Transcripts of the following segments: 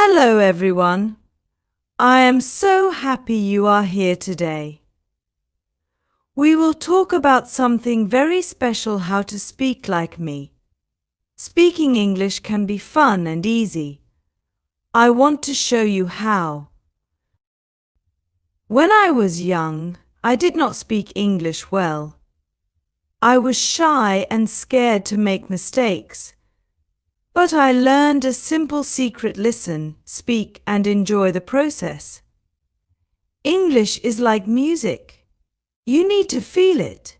Hello everyone. I am so happy you are here today. We will talk about something very special, how to speak like me. Speaking English can be fun and easy. I want to show you how. When I was young, I did not speak English well. I was shy and scared to make mistakes. But I learned a simple secret: listen, speak, and enjoy the process. English is like music. You need to feel it.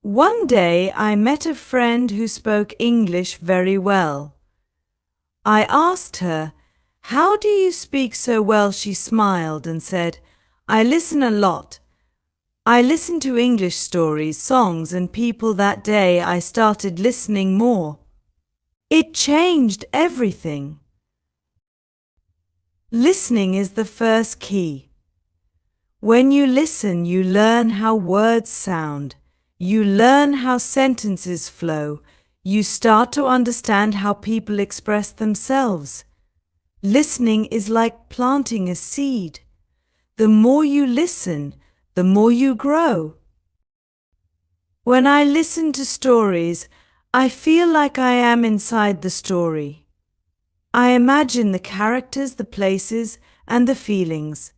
One day I met a friend who spoke English very well. I asked her, "How do you speak so well?" She smiled and said, "I listen a lot. I listen to English stories, songs, and people." That day I started listening more. It changed everything. Listening is the first key. When you listen, you learn how words sound. You learn how sentences flow. You start to understand how people express themselves. Listening is like planting a seed. The more you listen, the more you grow. When I listen to stories, I feel like I am inside the story. I imagine the characters, the places, and the feelings.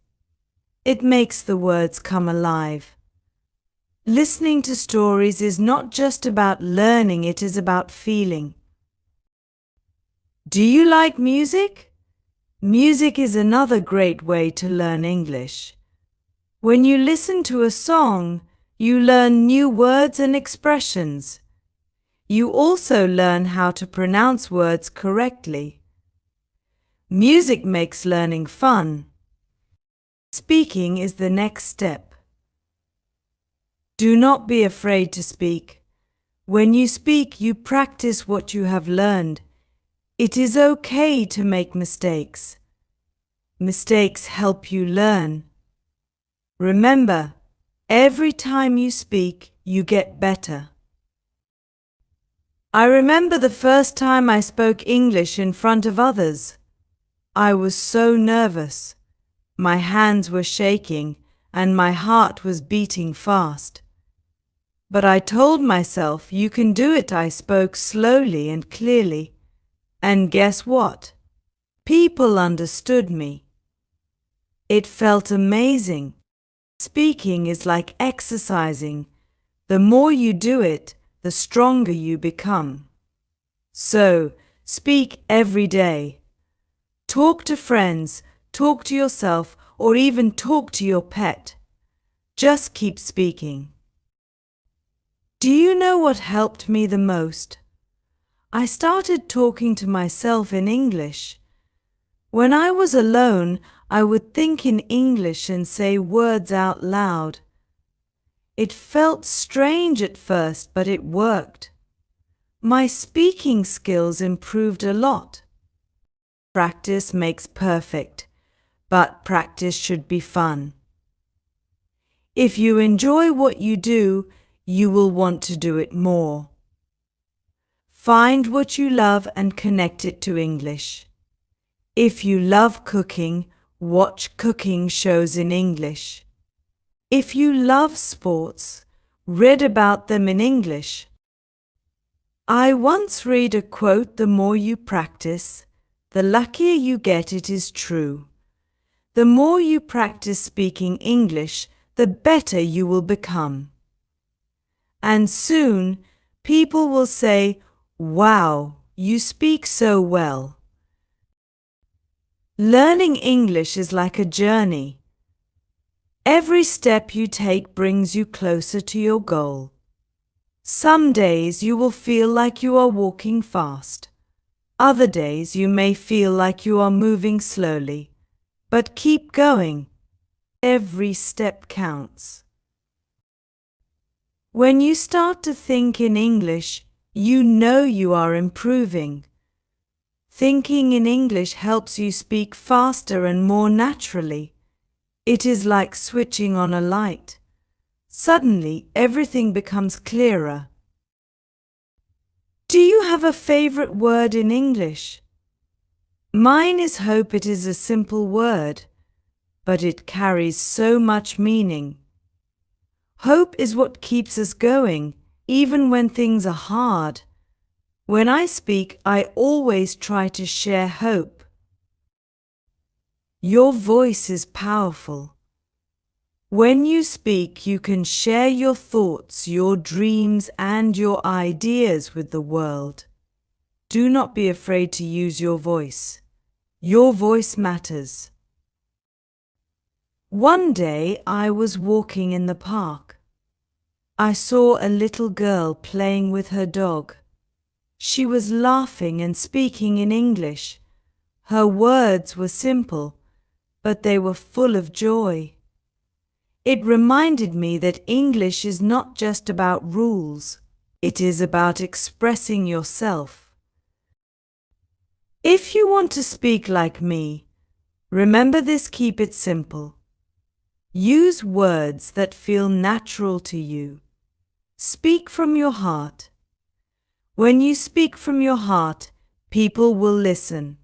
It makes the words come alive. Listening to stories is not just about learning, it is about feeling. Do you like music? Music is another great way to learn English. When you listen to a song, you learn new words and expressions. You also learn how to pronounce words correctly. Music makes learning fun. Speaking is the next step. Do not be afraid to speak. When you speak, you practice what you have learned. It is okay to make mistakes. Mistakes help you learn. Remember, every time you speak, you get better. I remember the first time I spoke English in front of others. I was so nervous. My hands were shaking and my heart was beating fast. But I told myself, "You can do it." I spoke slowly and clearly. And guess what? People understood me. It felt amazing. Speaking is like exercising. The more you do it, the stronger you become. So, speak every day. Talk to friends, talk to yourself, or even talk to your pet. Just keep speaking. Do you know what helped me the most? I started talking to myself in English. When I was alone, I would think in English and say words out loud. It felt strange at first, but it worked. My speaking skills improved a lot. Practice makes perfect, but practice should be fun. If you enjoy what you do, you will want to do it more. Find what you love and connect it to English. If you love cooking, watch cooking shows in English. If you love sports, read about them in English. I once read a quote: "The more you practice, the luckier you get." It is true. The more you practice speaking English, the better you will become. And soon, people will say, "Wow, you speak so well." Learning English is like a journey. Every step you take brings you closer to your goal. Some days you will feel like you are walking fast. Other days you may feel like you are moving slowly. But keep going. Every step counts. When you start to think in English, you know you are improving. Thinking in English helps you speak faster and more naturally. It is like switching on a light. Suddenly, everything becomes clearer. Do you have a favorite word in English? Mine is hope. It is a simple word, but it carries so much meaning. Hope is what keeps us going, even when things are hard. When I speak, I always try to share hope. Your voice is powerful. When you speak, you can share your thoughts, your dreams, and your ideas with the world. Do not be afraid to use your voice. Your voice matters. One day I was walking in the park. I saw a little girl playing with her dog. She was laughing and speaking in English. Her words were simple, but they were full of joy. It reminded me that English is not just about rules. It is about expressing yourself. If you want to speak like me, remember this: keep it simple. Use words that feel natural to you. Speak from your heart. When you speak from your heart, people will listen.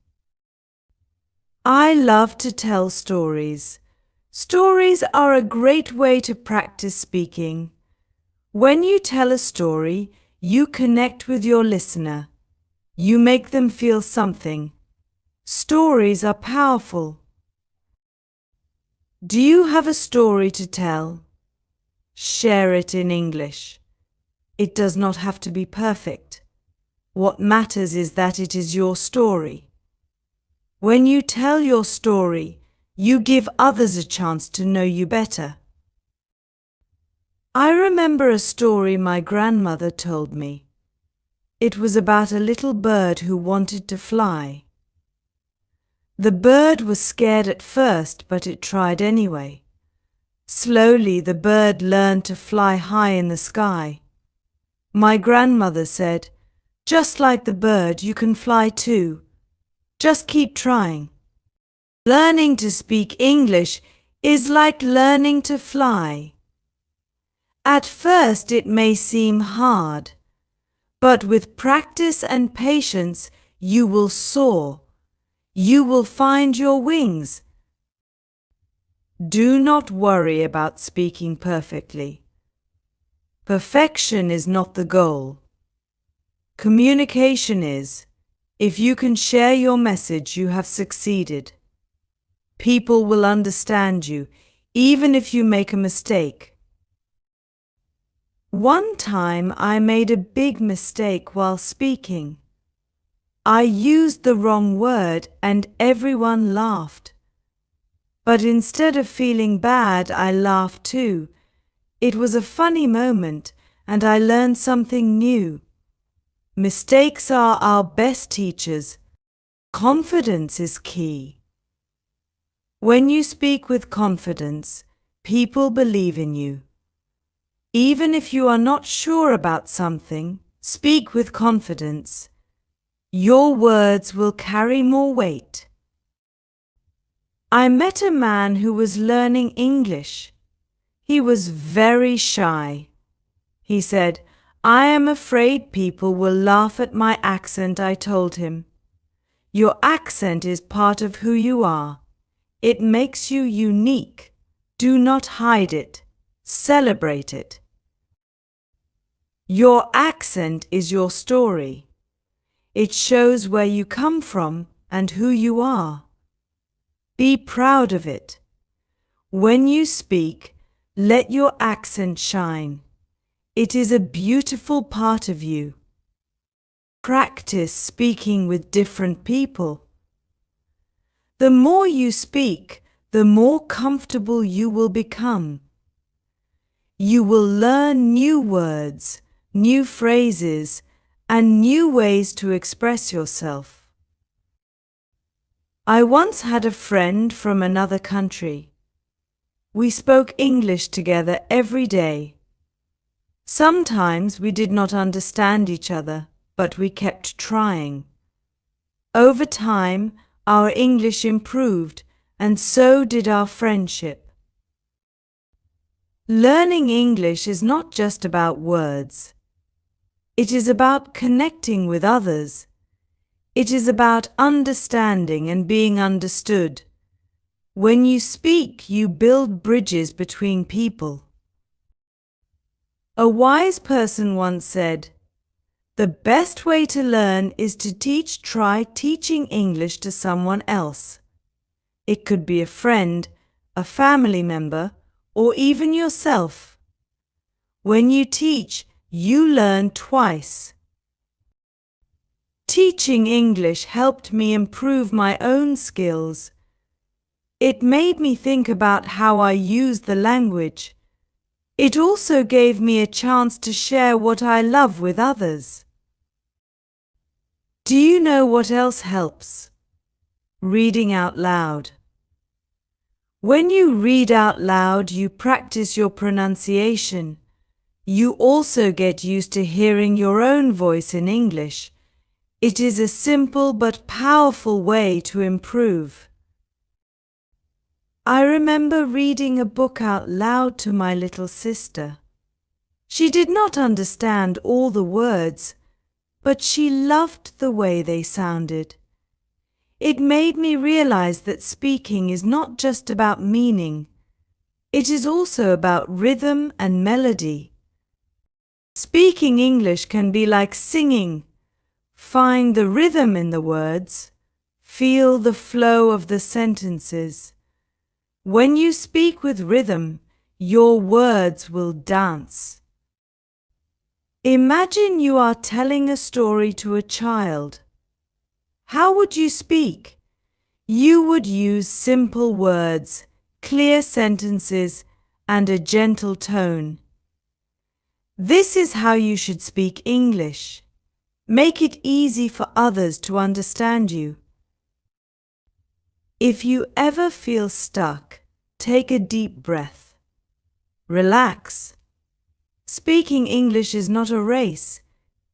I love to tell stories. Stories are a great way to practice speaking. When you tell a story, you connect with your listener. You make them feel something. Stories are powerful. Do you have a story to tell? Share it in English. It does not have to be perfect. What matters is that it is your story. When you tell your story, you give others a chance to know you better. I remember a story my grandmother told me. It was about a little bird who wanted to fly. The bird was scared at first, but it tried anyway. Slowly, the bird learned to fly high in the sky. My grandmother said, "Just like the bird, you can fly too. Just keep trying." Learning to speak English is like learning to fly. At first, it may seem hard, but with practice and patience, you will soar. You will find your wings. Do not worry about speaking perfectly. Perfection is not the goal. Communication is. If you can share your message, you have succeeded. People will understand you, even if you make a mistake. One time I made a big mistake while speaking. I used the wrong word and everyone laughed. But instead of feeling bad, I laughed too. It was a funny moment and I learned something new. Mistakes are our best teachers. Confidence is key. When you speak with confidence, people believe in you. Even if you are not sure about something, speak with confidence. Your words will carry more weight. I met a man who was learning English. He was very shy. He said, "I am afraid people will laugh at my accent." I told him, "Your accent is part of who you are. It makes you unique. Do not hide it. Celebrate it. Your accent is your story. It shows where you come from and who you are. Be proud of it. When you speak, let your accent shine. It is a beautiful part of you. Practice speaking with different people. The more you speak, the more comfortable you will become. You will learn new words, new phrases, and new ways to express yourself. I once had a friend from another country. We spoke English together every day. Sometimes we did not understand each other, but we kept trying. Over time, our English improved, and so did our friendship. Learning English is not just about words. It is about connecting with others. It is about understanding and being understood. When you speak, you build bridges between people. A wise person once said, "The best way to learn is to try teaching English to someone else." It could be a friend, a family member, or even yourself. When you teach, you learn twice. Teaching English helped me improve my own skills. It made me think about how I use the language. It also gave me a chance to share what I love with others. Do you know what else helps? Reading out loud. When you read out loud, you practice your pronunciation. You also get used to hearing your own voice in English. It is a simple but powerful way to improve. I remember reading a book out loud to my little sister. She did not understand all the words, but she loved the way they sounded. It made me realize that speaking is not just about meaning. It is also about rhythm and melody. Speaking English can be like singing. Find the rhythm in the words. Feel the flow of the sentences. When you speak with rhythm, your words will dance. Imagine you are telling a story to a child. How would you speak? You would use simple words, clear sentences, and a gentle tone. This is how you should speak English. Make it easy for others to understand you. If you ever feel stuck, take a deep breath. Relax. Speaking English is not a race,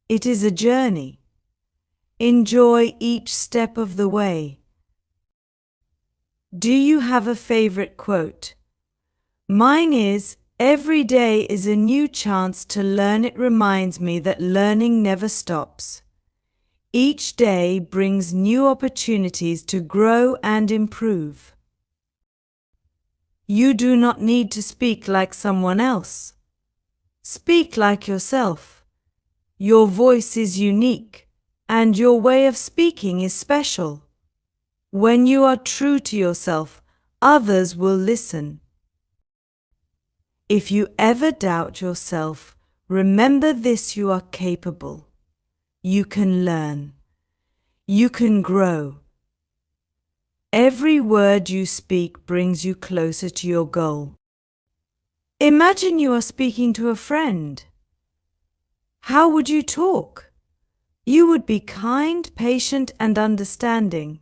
it is a journey. Enjoy each step of the way. Do you have a favorite quote? Mine is, "Every day is a new chance to learn." It reminds me that learning never stops. Each day brings new opportunities to grow and improve. You do not need to speak like someone else. Speak like yourself. Your voice is unique, and your way of speaking is special. When you are true to yourself, others will listen. If you ever doubt yourself, remember this: you are capable. You can learn. You can grow. Every word you speak brings you closer to your goal. Imagine you are speaking to a friend. How would you talk? You would be kind, patient, and understanding.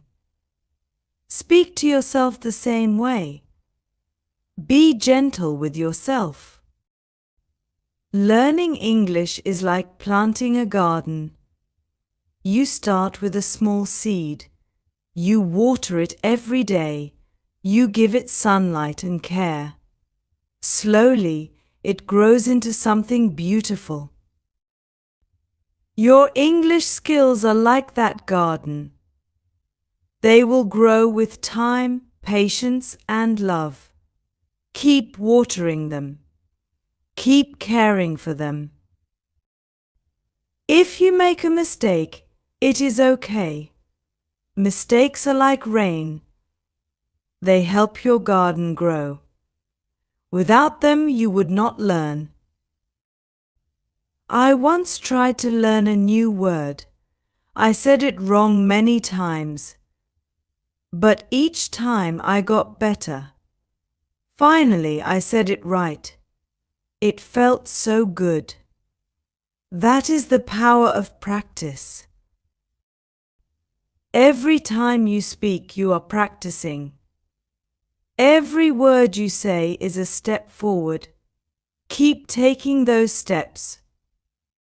Speak to yourself the same way. Be gentle with yourself. Learning English is like planting a garden. You start with a small seed. You water it every day. You give it sunlight and care. Slowly, it grows into something beautiful. Your English skills are like that garden. They will grow with time, patience, and love. Keep watering them. Keep caring for them. If you make a mistake, it is okay. Mistakes are like rain. They help your garden grow. Without them, you would not learn. I once tried to learn a new word. I said it wrong many times, but each time I got better. Finally, I said it right. It felt so good. That is the power of practice. Every time you speak, you are practicing. Every word you say is a step forward. Keep taking those steps.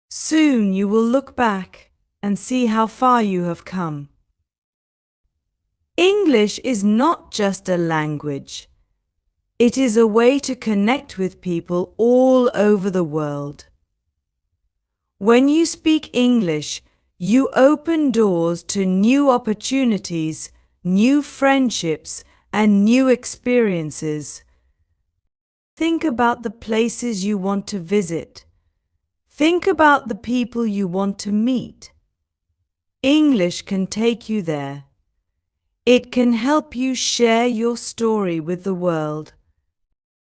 Soon you will look back and see how far you have come. English is not just a language. It is a way to connect with people all over the world. When you speak English, You open doors to new opportunities, new friendships, and new experiences. Think about the places you want to visit. Think about the people you want to meet. English can take you there. It can help you share your story with the world.